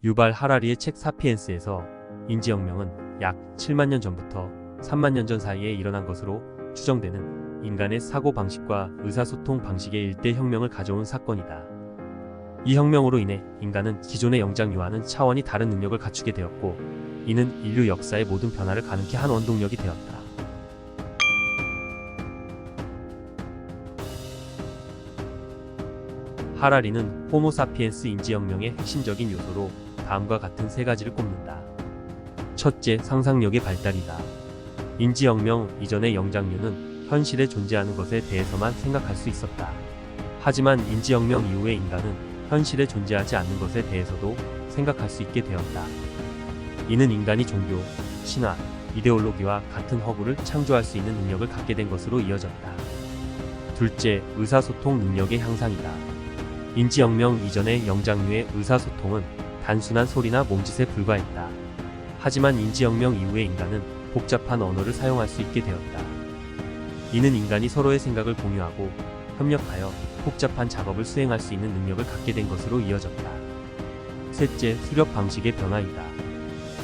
유발 하라리의 책 사피엔스에서 인지혁명은 약 7만 년 전부터 3만 년 전 사이에 일어난 것으로 추정되는 인간의 사고 방식과 의사소통 방식의 일대 혁명을 가져온 사건이다. 이 혁명으로 인해 인간은 기존의 영장류와는 차원이 다른 능력을 갖추게 되었고, 이는 인류 역사의 모든 변화를 가능케 한 원동력이 되었다. 하라리는 호모사피엔스 인지혁명의 핵심적인 요소로 다음과 같은 세 가지를 꼽는다. 첫째, 상상력의 발달이다. 인지혁명 이전의 영장류는 현실에 존재하는 것에 대해서만 생각할 수 있었다. 하지만 인지혁명 이후의 인간은 현실에 존재하지 않는 것에 대해서도 생각할 수 있게 되었다. 이는 인간이 종교, 신화, 이데올로기와 같은 허구를 창조할 수 있는 능력을 갖게 된 것으로 이어졌다. 둘째, 의사소통 능력의 향상이다. 인지혁명 이전의 영장류의 의사소통은 단순한 소리나 몸짓에 불과했다. 하지만 인지혁명 이후의 인간은 복잡한 언어를 사용할 수 있게 되었다. 이는 인간이 서로의 생각을 공유하고 협력하여 복잡한 작업을 수행할 수 있는 능력을 갖게 된 것으로 이어졌다. 셋째, 수렵 방식의 변화이다.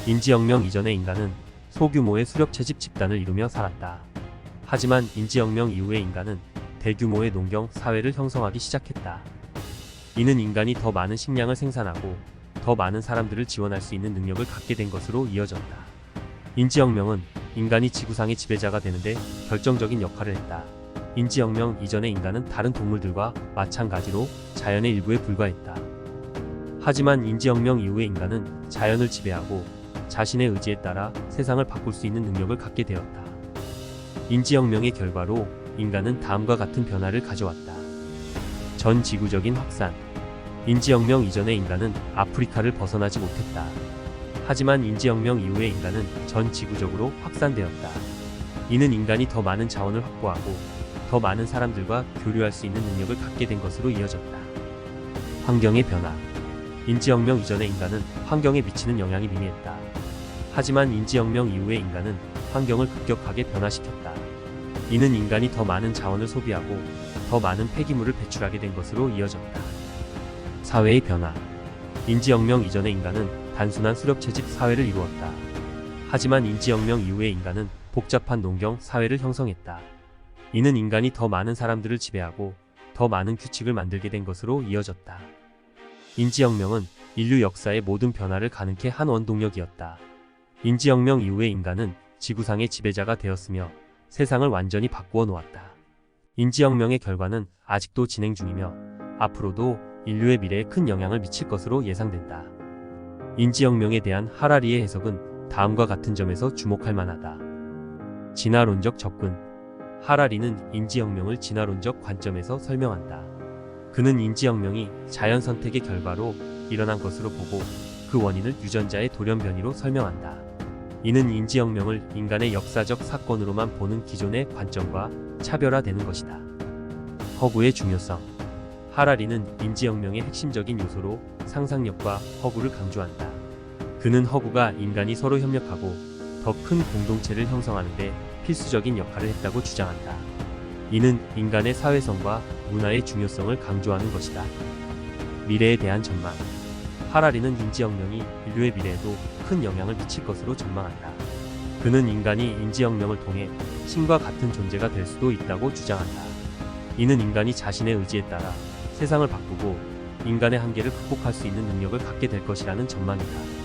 인지혁명 이전의 인간은 소규모의 수렵 채집 집단을 이루며 살았다. 하지만 인지혁명 이후의 인간은 대규모의 농경 사회를 형성하기 시작했다. 이는 인간이 더 많은 식량을 생산하고 더 많은 사람들을 지원할 수 있는 능력을 갖게 된 것으로 이어졌다. 인지혁명은 인간이 지구상의 지배자가 되는데 결정적인 역할을 했다. 인지혁명 이전의 인간은 다른 동물들과 마찬가지로 자연의 일부에 불과했다. 하지만 인지혁명 이후의 인간은 자연을 지배하고 자신의 의지에 따라 세상을 바꿀 수 있는 능력을 갖게 되었다. 인지혁명의 결과로 인간은 다음과 같은 변화를 가져왔다. 전 지구적인 확산. 인지혁명 이전의 인간은 아프리카를 벗어나지 못했다. 하지만 인지혁명 이후의 인간은 전 지구적으로 확산되었다. 이는 인간이 더 많은 자원을 확보하고 더 많은 사람들과 교류할 수 있는 능력을 갖게 된 것으로 이어졌다. 환경의 변화. 인지혁명 이전의 인간은 환경에 미치는 영향이 미미했다. 하지만 인지혁명 이후의 인간은 환경을 급격하게 변화시켰다. 이는 인간이 더 많은 자원을 소비하고 더 많은 폐기물을 배출하게 된 것으로 이어졌다. 사회의 변화. 인지혁명 이전의 인간은 단순한 수렵채집 사회를 이루었다. 하지만 인지혁명 이후의 인간은 복잡한 농경 사회를 형성했다. 이는 인간이 더 많은 사람들을 지배하고 더 많은 규칙을 만들게 된 것으로 이어졌다. 인지혁명은 인류 역사의 모든 변화를 가능케 한 원동력이었다. 인지혁명 이후의 인간은 지구상의 지배자가 되었으며 세상을 완전히 바꾸어 놓았다. 인지혁명의 결과는 아직도 진행 중이며 앞으로도 인류의 미래에 큰 영향을 미칠 것으로 예상된다. 인지혁명에 대한 하라리의 해석은 다음과 같은 점에서 주목할 만하다. 진화론적 접근. 하라리는 인지혁명을 진화론적 관점에서 설명한다. 그는 인지혁명이 자연 선택의 결과로 일어난 것으로 보고 그 원인을 유전자의 돌연변이로 설명한다. 이는 인지혁명을 인간의 역사적 사건으로만 보는 기존의 관점과 차별화되는 것이다. 허구의 중요성. 하라리는 인지혁명의 핵심적인 요소로 상상력과 허구를 강조한다. 그는 허구가 인간이 서로 협력하고 더 큰 공동체를 형성하는 데 필수적인 역할을 했다고 주장한다. 이는 인간의 사회성과 문화의 중요성을 강조하는 것이다. 미래에 대한 전망. 하라리는 인지혁명이 인류의 미래에도 큰 영향을 미칠 것으로 전망한다. 그는 인간이 인지혁명을 통해 신과 같은 존재가 될 수도 있다고 주장한다. 이는 인간이 자신의 의지에 따라 세상을 바꾸고 인간의 한계를 극복할 수 있는 능력을 갖게 될 것이라는 전망이다.